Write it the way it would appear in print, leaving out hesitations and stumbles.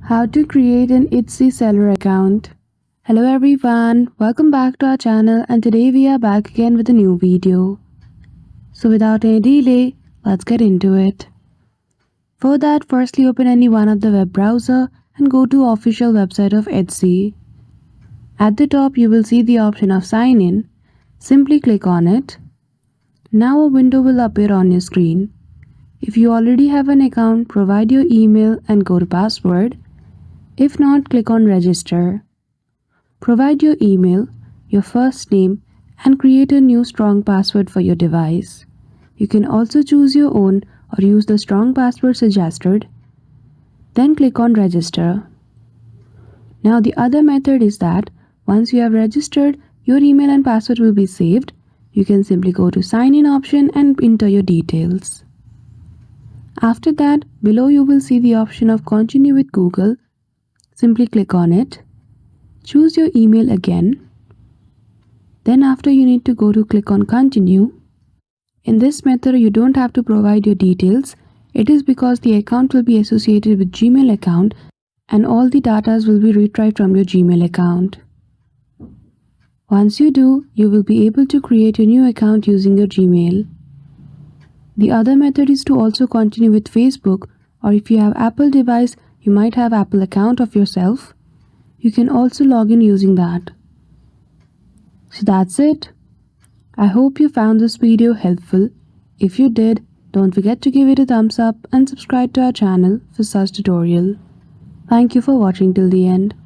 How to create an Etsy seller account. Hello everyone, welcome back to our channel, and today we are back again with a new video. So without any delay, let's get into it. For that, firstly open any one of the web browser and go to official website of Etsy. At the top you will see the option of sign in. Simply click on it. Now a window will appear on your screen. If you already have an account, provide your email and go to password. If not, click on register. Provide your email, your first name, and create a new strong password for your device. You can also choose your own or use the strong password suggested. Then click on register. Now the other method is that once you have registered, your email and password will be saved. You can simply go to sign in option and enter your details. After that, below you will see the option of continue with Google. Simply click on it. Choose your email again. Then after you need to go to click on continue. In this method you don't have to provide your details. It is because the account will be associated with Gmail account and all the data will be retrieved from your Gmail account. Once you do, you will be able to create a new account using your Gmail. The other method is to also continue with Facebook, or if you have Apple device, you might have Apple account of yourself. You can also log in using that. So that's it. I hope you found this video helpful. If you did, don't forget to give it a thumbs up and subscribe to our channel for such tutorial. Thank you for watching till the end.